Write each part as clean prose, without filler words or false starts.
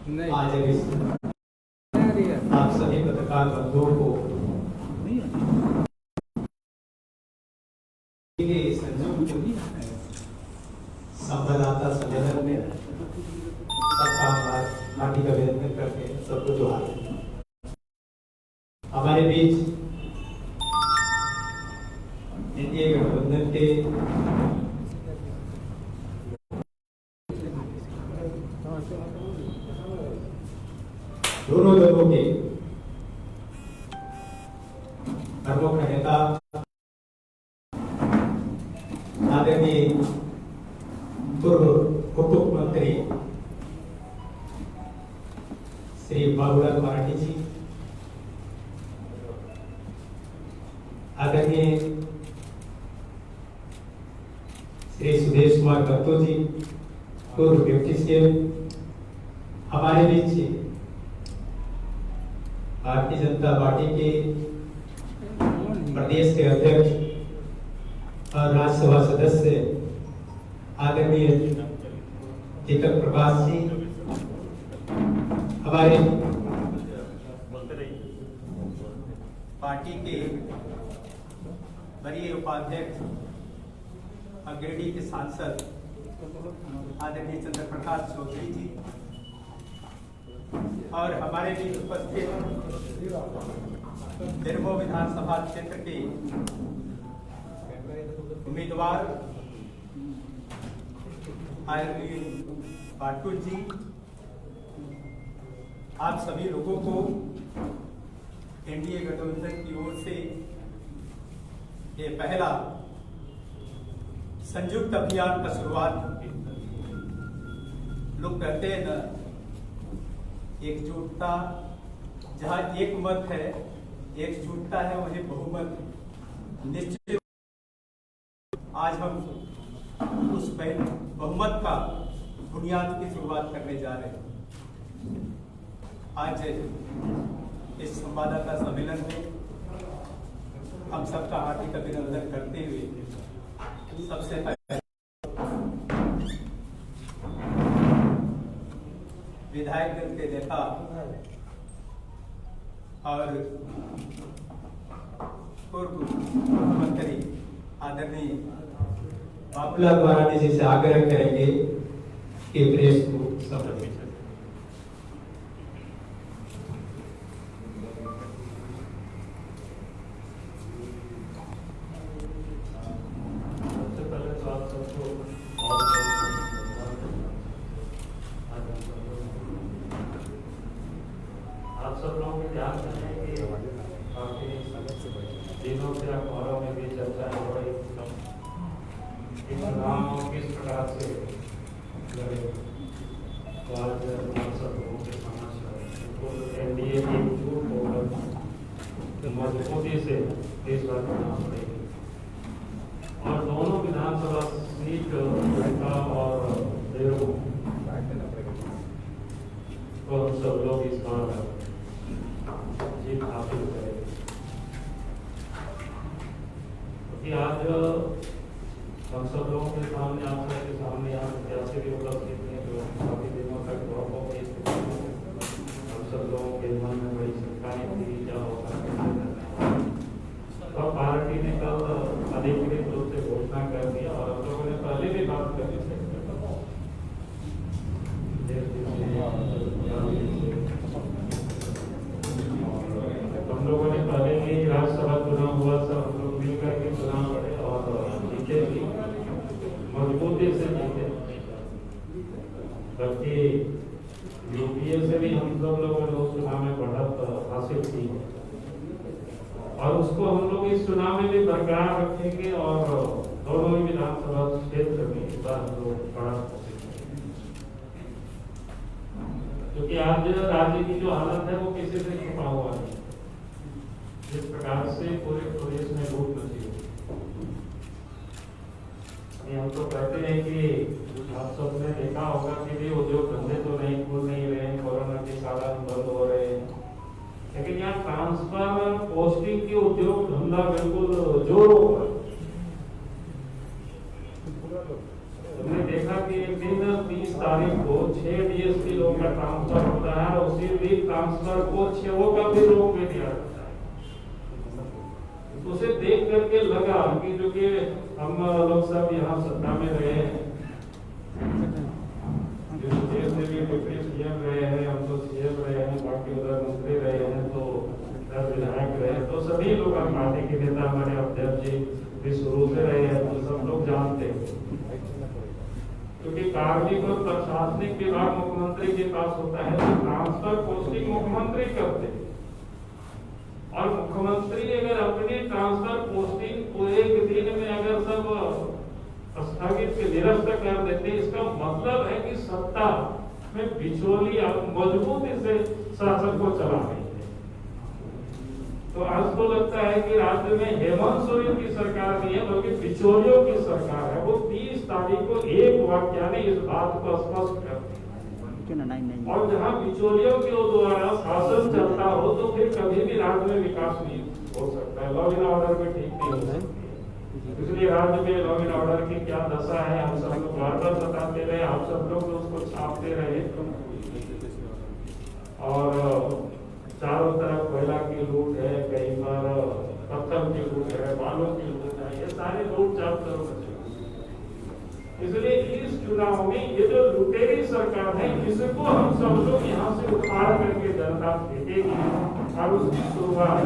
आज आप सभी पत्रकार बंधुओं को संवाददाता सम्मेलन में सबका हार्दिक अभिनंदन करते हैं। सबको जोहार। हमारे बीच एनडीए गठबंधन के दोनों दलों के प्रमुख नेता आदरणीय पूर्व उप मुख्यमंत्री श्री बाबूलाल मराठी जी, आदरणीय श्री सुदेश कुमार दत्तो जी, पूर्व डिप्टी सीएम, हमारे बीच भारतीय जनता पार्टी के प्रदेश के अध्यक्ष और राज्यसभा सदस्य आदरणीय दीपक प्रकाश जी, हमारे पार्टी के वरीय उपाध्यक्ष और गिरिडीह के सांसद आदरणीय चंद्र प्रकाश चौधरी जी, और हमारे बीच उपस्थित निर्मो विधानसभा क्षेत्र के उम्मीदवार आदरणीय पाटुल जी, आप सभी लोगों को एनडीए गठबंधन की ओर से ये पहला संयुक्त अभियान का शुरुआत। लोग कहते हैं ना, एकजुटता, जहां एक मत है, एकजुटता है, वहीं बहुमत। निश्चित आज हम उस बहुमत का बुनियाद की शुरुआत करने जा रहे हैं। आज इस संवाददाता सम्मेलन में हम सबका हार्दिक अभिनंदन करते हुए सबसे पहले विधायक दल के नेता और पूर्व मुख्यमंत्री आदरणीय बाबूलाल मराठी जी से आग्रह करेंगे कि प्रेस को समर्पित करें। आप सब लोगों को ध्यान रखें कि काफी दिनों से अखबारों में भी चर्चा हो रही है कि चुनाव किस प्रकार से लड़े। तो आज आप सब लोगों के समक्ष एनडीए की एकजुट होकर मजबूती से इस बार चुनाव लड़ेगी और दोनों विधानसभा सीट का और तो हम सब लोग इस बार जीत हासिल करेंगे। क्योंकि आज हम सब लोगों के सामने, आप सबके सामने यहाँ प्रत्याशी भी उपस्थित हैं जो काफी दिनों तक ड्रॉप हो गई। हम सब लोगों के मन में बड़ी शंकाएं थी क्या होगा। तो पार्टी ने कल अधिकृत रूप से घोषणा कर दिया और हम लोगों ने पहले भी बात कर दी। हम लोगों ने पहले ही राज्यसभा चुनाव हुआ, सब हम लोग मिलकर के चुनाव लड़े और जीते भी, मजबूती से जीते। बल्कि यूपीए से भी हम सब लोगों ने उस चुनाव में बढ़त हासिल की और उसको हम लोग इस चुनाव में भी बरकरार रखेंगे और दोनों ही विधानसभा क्षेत्र में इस बार हम लोग बढ़त क्योंकि आज राज्य की जो हालत है वो किसी से छुपा हुआ है। जिस प्रकार से पूरे प्रदेश में लूट मची है, हम तो कहते हैं कि आप सबने देखा होगा कि भी उद्योग धंधे तो नहीं खुल नहीं रहे हैं, कोरोना के कारण बंद हो रहे हैं, लेकिन यहाँ ट्रांसफर पोस्टिंग के उद्योग धंधा बिल्कुल जोरों पर। हमने देखा कि एक दिन 30 तारीख को 6 डीएसपी लोगों का ट्रांसफर होता है उसी भी ट्रांसफर को 6 का भी रोक में दिया जाता है। उसे देख करके लगा कि जो कि हम लोग सब यहाँ सत्ता में रहे हैं, देश में भी डिप्टी सीएम रहे हैं, हम तो सीएम रहे हैं, बाकी उधर मंत्री रहे हैं, तो विधायक रहे हैं, तो सभी लोग पार्टी के नेता हमारे अध्यक्ष जी भी शुरू से रहे हैं, तो सब लोग जानते हैं। क्योंकि कार्मिक और प्रशासनिक विभाग मुख्यमंत्री के पास होता है, तो ट्रांसफर पोस्टिंग मुख्यमंत्री करते हैं। और मुख्यमंत्री अगर अपनी ट्रांसफर पोस्टिंग को एक दिन में अगर सब स्थगित के निरस्त कर देते, इसका मतलब है कि सत्ता में बिचौली मजबूती से शासन को चला रही है। तो आज तो लगता है कि राज्य में हेमंत सोरेन की सरकार नहीं है, बल्कि बिचौलियों की सरकार है। वो 30 तारीख को एक वाक्य ने इस बात को स्पष्ट कर दिया। और जहाँ बिचौलियों के द्वारा शासन चलता हो, तो फिर कभी भी राज्य में विकास नहीं हो सकता है। लॉ एंड ऑर्डर में ठीक नहीं हो सकती। इसलिए राज्य में लॉ एंड ऑर्डर की क्या दशा है, हम सब लोग बार बार बताते रहे, आप सब लोग उसको छापते रहे। और चारों तरफ कोयला की लूट है, कई बार पत्थर की लूट है, बालू की लूट है, ये सारे लूट चारों तरफ। इसलिए इस चुनाव में ये जो लुटेरी सरकार है, इसको हम सब लोग यहाँ से उखाड़ करके जनता फेंकेगी। और उसकी शुरुआत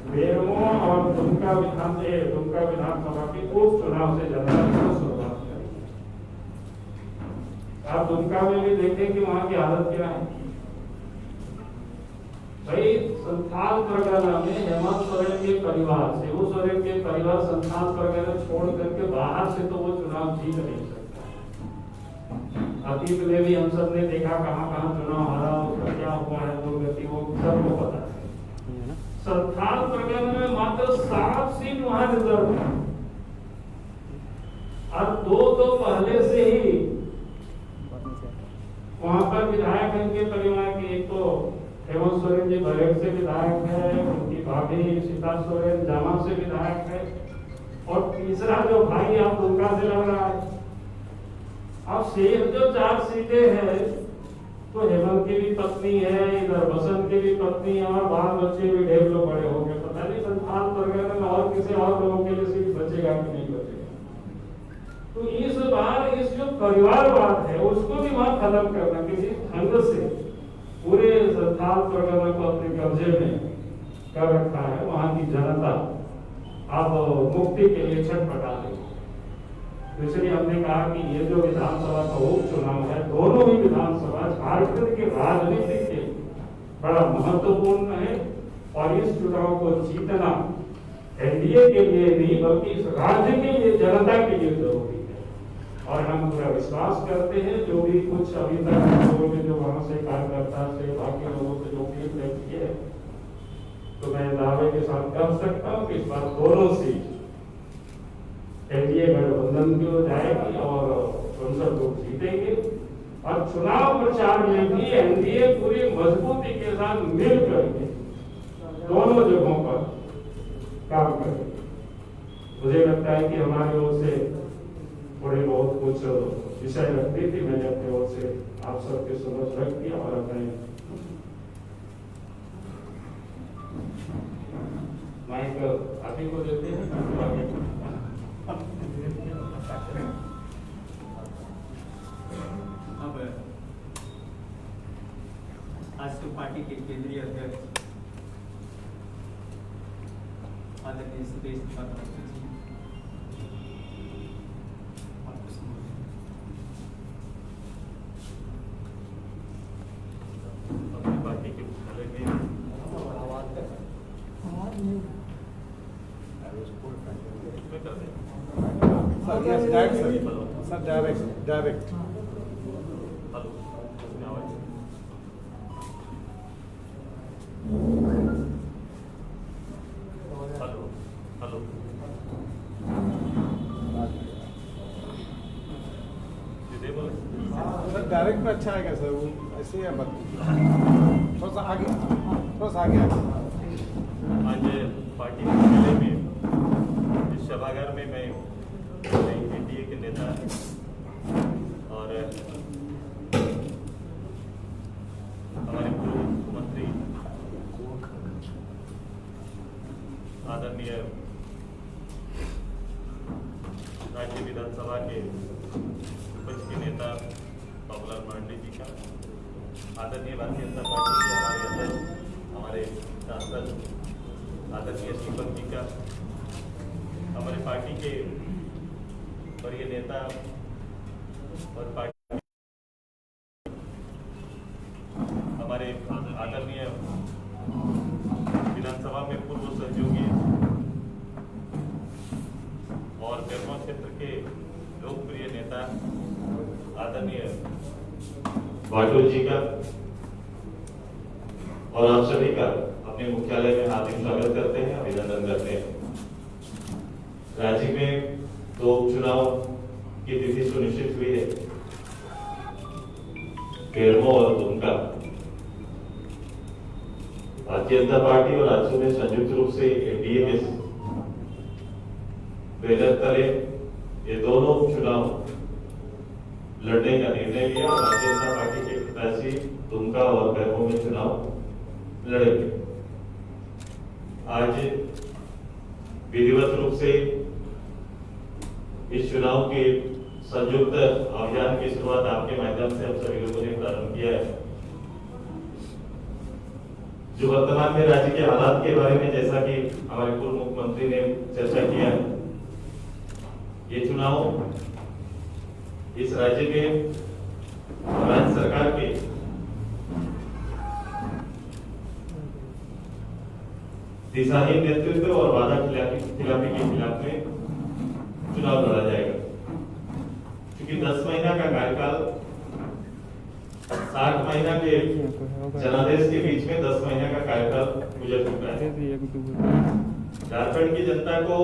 बेरमो और दुमका विधानसभा के उपचुनाव से जनता को शुरुआत करेगी। आप दुमका में भी देखें कि वहाँ की हालत क्या है। भाई संथाल परगना में हेमंत सोरेन के परिवार, शिबू सोरेन के परिवार संथाल परगना छोड़ करके बाहर से तो वो चुनाव जीत नहीं सकता। अतीत में भी हम सब ने देखा कहाँ कहाँ चुनाव हारा, उसका क्या हुआ है दुर्गति, वो सबको पता है। संथाल परगना में मात्र 7 सीट वहां रिजर्व है, और दो पहले से ही वहां पर विधायक है इनके परिवार के। एक तो हेमंत सोरेन जी बरेट से विधायक है, उनकी भाभी सीता सोरेन जामा से विधायक है, और तीसरा जो भाई आप दुमका से लग रहा है। अब शेष जो 4 सीटें हैं, तो हेमंत की भी पत्नी है, इधर बसंत की भी पत्नी है, और बाल बच्चे भी ढेर लोग बड़े हो गए। पता नहीं संथाल परगना में और किसी और लोगों के लिए सीट बचेगा कि नहीं बचेगा। तो इस बार इस जो परिवारवाद है उसको भी वहां खत्म करना, किसी ढंग से पूरे संथाल परगना को अपने कब्जे में कर रखा है। वहां की जनता अब मुक्ति के लिए छटपटा रही है। इसलिए हमने कहा कि ये जो विधानसभा का उपचुनाव है, दोनों ही विधानसभा झारखंड के राजनीति के बड़ा महत्वपूर्ण है। और इस चुनाव को जीतना एनडीए के लिए नहीं, बल्कि इस राज्य के लिए, जनता के लिए जरूरी है। और हम पूरा विश्वास करते हैं, जो भी कुछ अभी तक लोगों ने जो वहां से कार्यकर्ता से बाकी लोगों से जो फीडबैक किए, तो मैं दावे के साथ कह सकता हूँ कि इस बार दोनों सीट एनडीए गठबंधन की हो जाएगी और उन सब लोग जीतेंगे। और चुनाव प्रचार में भी एनडीए पूरी मजबूती के साथ मिल करके दोनों जगहों पर काम करेगी। मुझे लगता है कि हमारी ओर से थोड़े बहुत कुछ विषय रखती थी, मैंने अपनी ओर से आप सबके समझ रख दिया। और अपने माइक आप ही को देते हैं। अब आज तो पार्टी के केंद्रीय अध्यक्ष आदरणीय सुदेश जी अपनी पार्टी के मुख्यालय में सर डायरेक्ट हेलो आवाज हेलो हेलो सीधे बोले सर डायरेक्ट में अच्छा है सर, वो ऐसे ही मत थोड़ा सा आगे आज पार्टी मुख्यालय में इस सभागार में मैं एनडीए के नेता और आदरणीय राज्य विधानसभा के विपक्ष के नेता बाबूलाल मरांडी जी का, आदरणीय भारतीय जनता पार्टी के हमारे अध्यक्ष, हमारे सांसद आदरणीय दीपक जी का, हमारे पार्टी के वरीय नेता और पार्टी हमारे आदरणीय विधानसभा में पूर्व सहयोगी और बेरमो क्षेत्र के लोकप्रिय नेता आदरणीय वाटुल जी का और आप सभी का अपने मुख्यालय में हार्दिक स्वागत करते हैं, अभिनंदन करते हैं। राज्य में 2 उपचुनाव की तिथि सुनिश्चित हुई है, बेरमो और दुमका। भारतीय जनता पार्टी और राजसू ने संयुक्त रूप से एनडीए के बैनर तले ये दोनों उपचुनाव लड़ने का निर्णय लिया। भारतीय जनता पार्टी के प्रत्याशी दुमका और बेरमो में चुनाव लड़ेंगे। आज विधिवत रूप से इस चुनाव के संयुक्त अभियान की शुरुआत आपके माध्यम से हम सभी लोगों ने प्रारंभ किया है। जो वर्तमान में राज्य के हालात के बारे में, जैसा कि हमारे पूर्व मुख्यमंत्री ने चर्चा किया है, ये चुनाव इस राज्य में राज्य सरकार के दिशाहीन नेतृत्व और वादा खिलाफी के खिलाफ में चुनाव लड़ा जाएगा। क्योंकि 10 महीना का कार्यकाल 60 महीना के जनादेश के बीच में 10 महीने का कार्यकाल गुजर चुका है। झारखंड की जनता को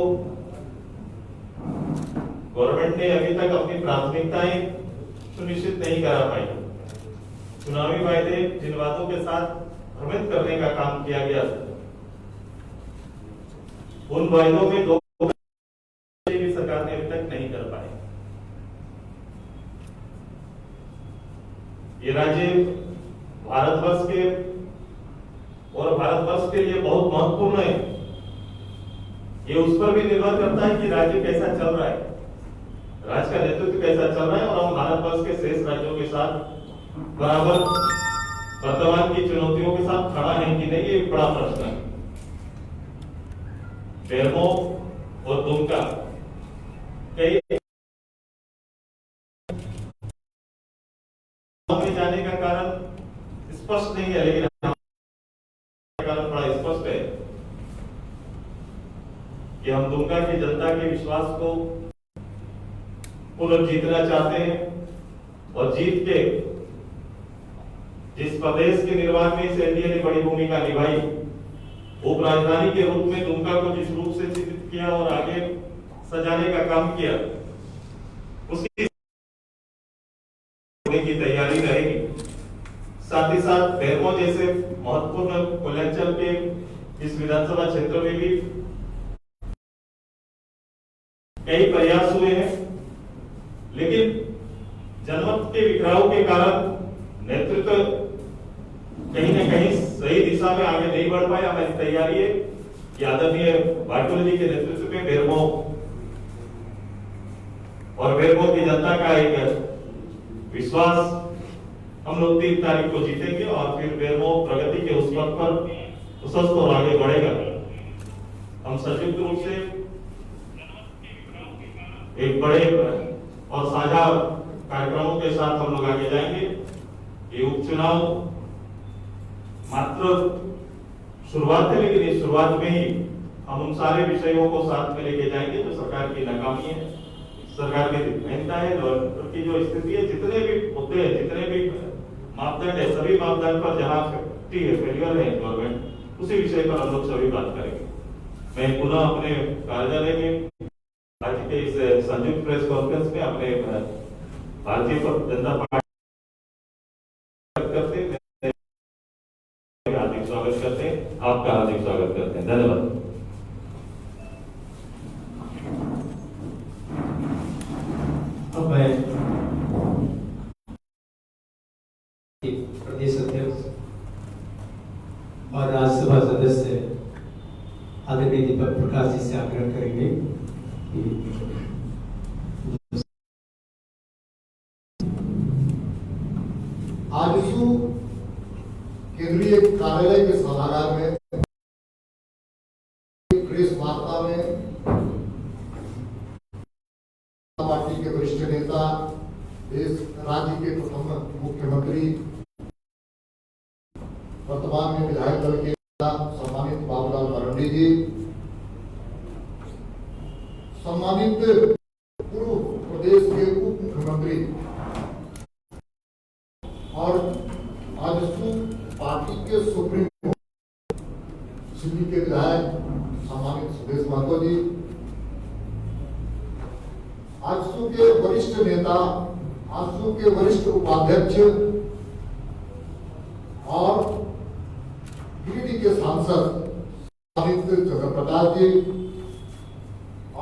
गवर्नमेंट ने अभी तक अपनी प्राथमिकताएं सुनिश्चित नहीं करा पाई। चुनावी वायदे जिन वादों के साथ भ्रमित करने का काम किया गया, उन वायदों में 2 भी सरकार ने अभी तक नहीं कर पाई। ये राज्य भारतवर्ष के और भारतवर्ष के लिए बहुत महत्वपूर्ण है। ये उस पर भी निर्भर करता है कि राज्य कैसा चल रहा है, राज्य का नेतृत्व कैसा चल रहा है, और हम भारतवर्ष के शेष राज्यों के साथ बराबर वर्तमान की चुनौतियों के साथ खड़ा है कि नहीं, ये एक बड़ा प्रश्न है। बेरमो और दुमका कई में जाने का कारण स्पष्ट नहीं है, लेकिन कारण बड़ा स्पष्ट है कि हम दुमका की जनता के विश्वास को पुनर्जीतना चाहते हैं और जीत के जिस प्रदेश के निर्माण में इस एनडीए ने बड़ी भूमिका निभाई, उप राजधानी के रूप में दुमका को जिस रूप से चित्रित किया और आगे सजाने का काम किया, उसकी की तैयारी रहेगी। साथ ही साथ बेरमो जैसे महत्वपूर्ण कोयलांचल के इस विधानसभा क्षेत्र में भी कई प्रयास हुए हैं, लेकिन जनमत के विकराव के कारण नेतृत्व कहीं न कहीं सही दिशा में आगे नहीं बढ़ पाया। हमारी तैयारी है कि आदरणीय वाटुल जी के नेतृत्व में बेरमो और बेरमो की जनता का एक विश्वास हम लोग 3 तारीख को जीतेंगे और फिर बेरमो प्रगति के उस पथ पर सुस्त और आगे बढ़ेगा। हम संयुक्त रूप से एक बड़े और साझा कार्यक्रमों के साथ हम लोग आगे जाएंगे। ये उपचुनाव मात्र शुरुआत है, लेकिन इस शुरुआत में ही हम उन सारे विषयों को साथ में लेके जाएंगे जो सरकार की नाकामी है, सरकार की विफलता है, की जो स्थिति है, जितने भी मुद्दे हैं, जितने भी मापदंड है, सभी मापदंड पर जहां फेलियर है गवर्नमेंट, उसी विषय पर हम लोग सभी बात करेंगे। मैं पुनः अपने कार्यालय में आज के इस संयुक्त प्रेस कॉन्फ्रेंस में अपने भारतीय जनता पार्टी करते हार्दिक स्वागत करते हैं, आपका हार्दिक स्वागत करते हैं। धन्यवाद। अब मैं प्रदेश अध्यक्ष और राज्यसभा सदस्य आदरणीय आदरणीय दीपक प्रकाश जी से आग्रह करेंगे कि आजसू केंद्रीय कार्यालय के सभागार में प्रेस वार्ता में पार्टी के वरिष्ठ नेता, इस राज्य के प्रथम मुख्यमंत्री, वर्तमान में विधायक दल के नेता सम्मानित बाबूलाल मरांडी जी, सम्मानित पूर्व प्रदेश के उप मुख्यमंत्री और आजसू पार्टी के सुप्रीम दिल्ली के विधायक सम्मानित सुदेश महतो जी, आजसू के वरिष्ठ नेता, आजसू के वरिष्ठ उपाध्यक्ष और गिरिडीह के सांसद सम्मानित चंद्र प्रकाश जी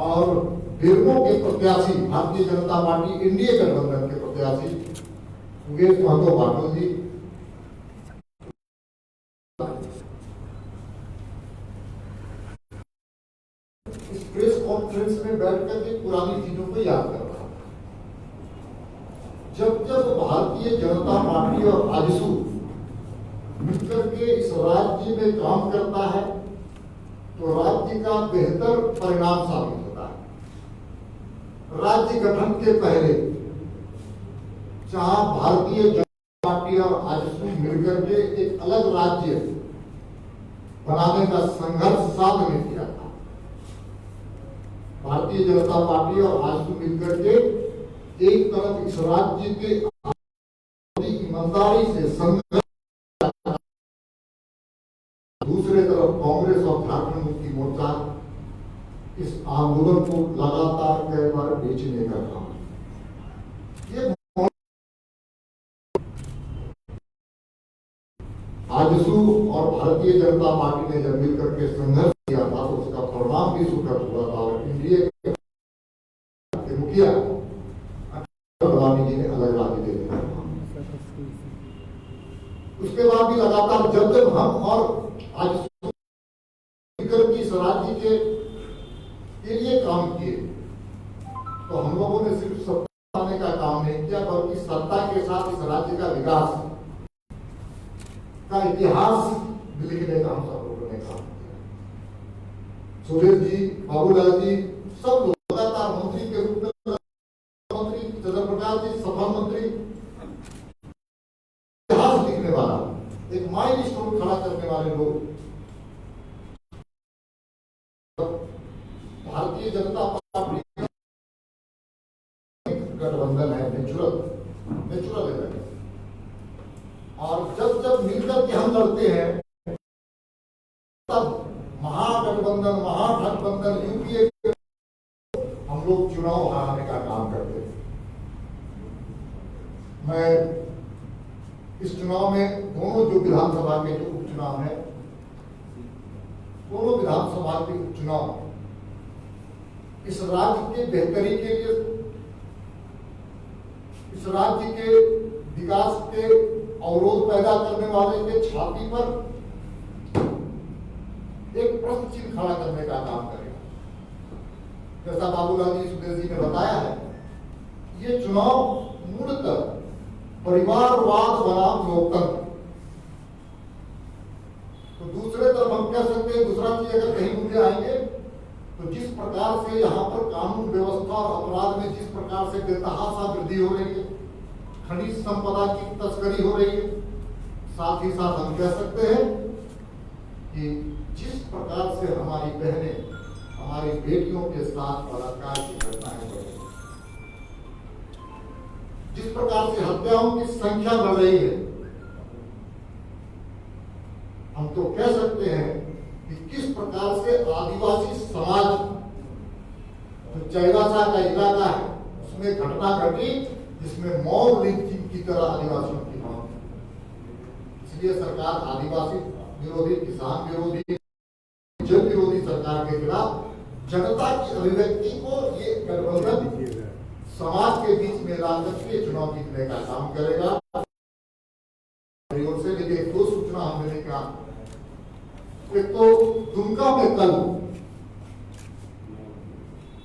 और बेरमो के प्रत्याशी, भारतीय जनता पार्टी एनडीए गठबंधन के प्रत्याशी योगेश महतो बाटुल जी, इस प्रेस कॉन्फ्रेंस में बैठकर के पुरानी चीजों को याद कर रहा था। जब जब भारतीय जनता पार्टी और आजसू मिलकर के इस राज्य में काम करता है तो राज्य का बेहतर परिणाम साबित होता है। राज्य गठन के पहले जहां भारतीय जनता पार्टी और आजसू मिलकर के एक अलग राज्य बनाने का संघर्ष साथ में किया था, भारतीय जनता पार्टी और आजसू मिलकर के एक तरफ इस राज्य के ईमानदारी से संघर्ष, दूसरे तरफ कांग्रेस और झारखंड मुक्ति मोर्चा इस आंदोलन को लगातार कई बार बेचने का काम, ये आजसू और भारतीय जनता पार्टी ने जब मिलकर के संघर्ष किया था तो उसका परिणाम भी सुखद हुआ था और एनडीए के मुखिया अडवाणी जी ने अलग राज्य दे दिया। उसके बाद भी लगातार जब जब हम और आजसू मिलकर की इस राज्य के लिए काम किए तो हम लोगों ने सिर्फ सत्ता पाने का काम नहीं किया बल्कि सत्ता के साथ इस राज्य का विकास का इतिहास लिखने का हम सब लोगों ने काम किया। सुरेश जी, बाबूलाल जी, सब लोग लगातार मंत्री के रूप में, मंत्री चंद्र प्रकाश जी सफल मंत्री, इतिहास लिखने वाला, एक माइलस्टोन खड़ा करने वाले लोग भारतीय जनता पार्टी गठबंधन है, नेचुरल है। और जब जब मिलकर के हम लड़ते हैं तब महागठबंधन, महागठबंधन, यूपीए हम लोग चुनाव हारने का काम करते हैं। मैं इस चुनाव में दोनों जो विधानसभा के जो उपचुनाव है, दोनों विधानसभा के उपचुनाव इस राज्य के बेहतरी के लिए, इस राज्य के विकास के अवरोध पैदा करने वाले के छाती पर एक प्रश्न चिन्ह खड़ा करने का काम करेगा। जैसा बाबूलाल जी, सुदेश जी ने बताया है, ये चुनाव मूलतः परिवारवाद बनाम लोकतंत्र। तो दूसरे तरफ हम कह सकते हैं, दूसरा चीज अगर कहीं मुद्दे आएंगे तो जिस प्रकार से यहाँ पर कानून व्यवस्था और अपराध में जिस प्रकार से बेतहाशा वृद्धि हो रही है, खनिज संपदा की तस्करी हो रही है, साथ ही साथ हम कह सकते हैं कि जिस प्रकार से हमारी बहनें, हमारी बेटियों के साथ बलात्कार की घटनाएं बढ़ रही हैं, जिस प्रकार से हत्याओं की संख्या बढ़ रही है, हम तो कह सकते हैं कि किस प्रकार से आदिवासी समाज, जो चैवासा का इलाका है, उसमें घटना घटी जिसमें मॉब लिंचिंग की तरह आदिवासियों की मौत। इसलिए सरकार आदिवासी विरोधी, किसान विरोधी, जन विरोधी सरकार के खिलाफ जनता की अभिव्यक्ति को ये गठबंधन समाज के बीच में लाकर के चुनाव जीतने का काम करेगा। से लेके दो सूचना हम देने का, एक तो दुमका में कल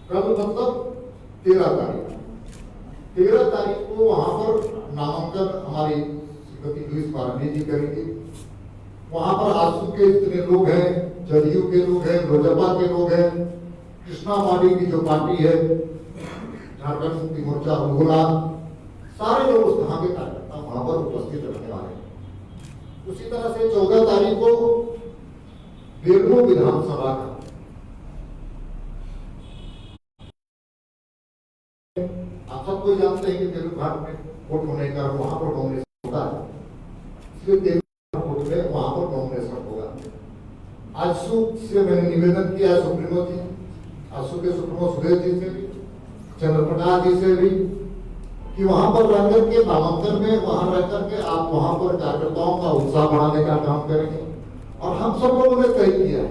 कल मतलब 13 तारीख को वहां पर नामांकन हमारी श्रीमती लुईस पारनी जी करेंगी। वहां पर आजसू के जितने लोग हैं, जदयू के लोग हैं, लोजपा के लोग हैं, कृष्णा माडी की जो पार्टी है, झारखंड मुक्ति मोर्चा उलगुला, सारे लोग उस वहां के कार्यकर्ता वहां पर उपस्थित रहने वाले हैं। उसी तरह से 14 तारीख को बेरमो विधानसभा का आप सब कोई जानते हैं कि तेलुगु घाट में वोट होने का वहां पर कांग्रेस होता है, इसलिए तेलुगु वोट में वहां पर कांग्रेस होगा। आजसू से मैंने निवेदन किया है सुप्रीमो जी, आजसू के सुप्रीमो सुरेश जी से भी, चंद्रप्रकाश जी से भी, कि वहां पर रहकर के नामांकन में वहां रहकर के आप वहां पर कार्यकर्ताओं का उत्साह बढ़ाने का काम करेंगे। और हम सब लोगों ने तय किया है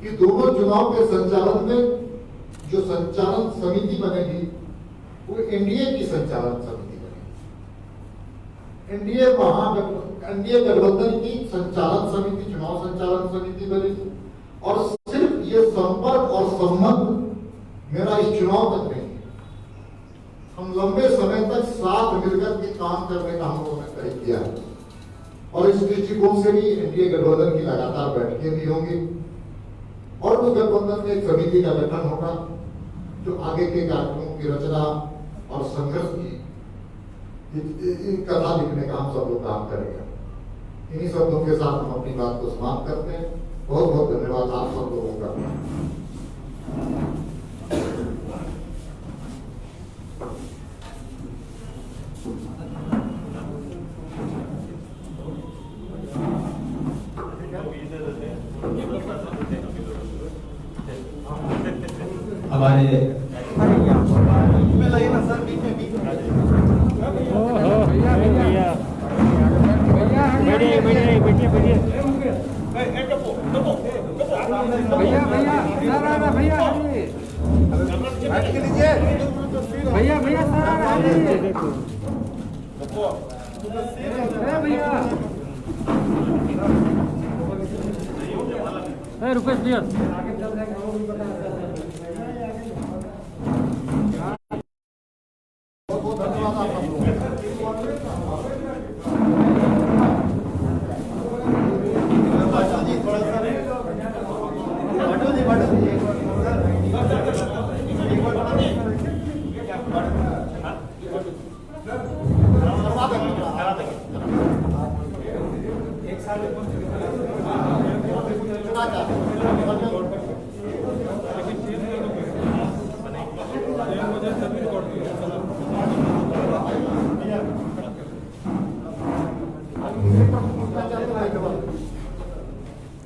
कि दोनों चुनाव के संचालन में जो संचालन समिति बनेगी वो एनडीए की संचालन समिति बनेगी। एनडीए गठबंधन की संचालन समिति, चुनाव संचालन समिति बनेगी। और सिर्फ ये संपर्क और संबंध मेरा इस चुनाव तक नहीं, हम लंबे समय तक साथ मिलकर के काम करने का हम लोगों ने तय किया है। और इस दृष्टिकोण से भी एनडीए गठबंधन की लगातार बैठकें भी होंगी और उस गठबंधन में एक समिति का गठन होगा जो आगे के कार्यक्रमों की रचना और संघर्ष की कथा लिखने का हम सब लोग काम करेंगे। इन्हीं शब्दों के साथ हम अपनी बात को समाप्त करते हैं। बहुत बहुत धन्यवाद आप सब लोगों का। हमारे रुपये दिया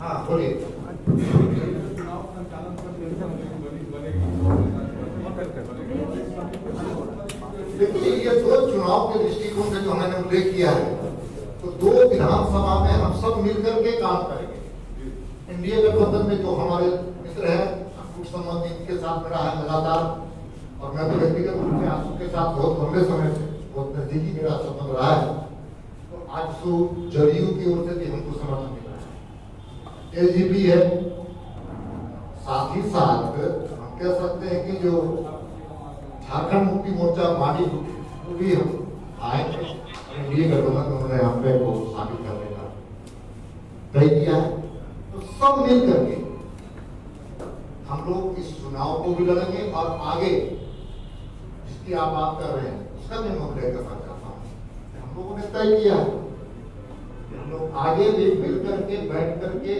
हाँ बोलिए। देखिए ये दो चुनाव के दृष्टिकोण से जो मैंने उल्लेख किया है, तो दो विधानसभा में हम सब मिलकर के काम करेंगे। एनडीए गठबंधन में जो हमारे मित्र हैं, कुछ संबंध इनके साथ मेरा है लगातार, और मैं तो व्यक्तिगत रूप से आजसू के साथ बहुत लंबे समय से बहुत नजदीकी मेरा संबंध रहा है। तो आजसू जदयू की ओर से भी हमको समर्थन मिल रहा है, एलजीपी है, साथ ही साथ हम कह सकते हैं कि जो झारखंड मुक्ति मोर्चा माडी भी हम आएंगे। एनडीए गठबंधन उन्होंने हम पे को शामिल करने का तय किया है। तो सब मिल करके हम लोग इस चुनाव को भी लड़ेंगे और आगे जिसकी आप बात कर रहे हैं उसका भी हम लेकर चाहता हूँ। हम लोगों ने तय किया है हम लोग आगे भी मिल करके बैठ करके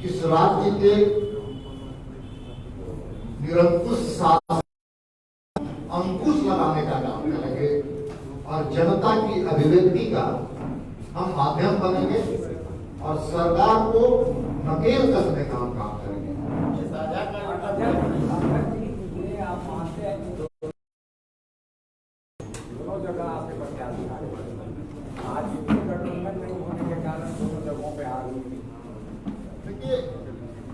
इस राज्य के निरंकुश शासन अंकुश लगाने का काम करेंगे और जनता की अभिव्यक्ति का हम माध्यम बनेंगे और सरकार को नकेल कसने का हम काम करेंगे। दोनों जगह आपके प्रत्याशी आज गठबंधन नहीं होने के कारण दोनों जगहों पे आ गई। देखिए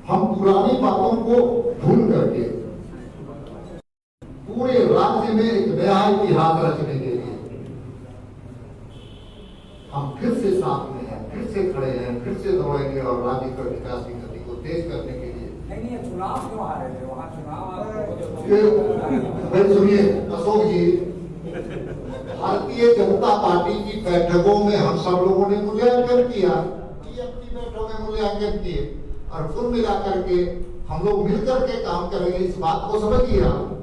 हम पुरानी बातों को भूल करके पूरे राज्य में एक नया इतिहास रचने के लिए हम फिर से साथ में हैं, फिर से खड़े हैं, फिर से दौड़ेंगे और राज्य का विकास की गति को तेज करने के लिए नहीं ये चुनाव क्यों हारे थे वहाँ चुनाव भाई सुनिए अशोक जी, भारतीय जनता पार्टी की बैठकों में हम सब लोगों ने मूल्यांकन किया, अपनी बैठकों में मूल्यांकन किए और कुल मिलाकर के हम लोग मिलकर के काम करेंगे, इस बात को समझिए आप।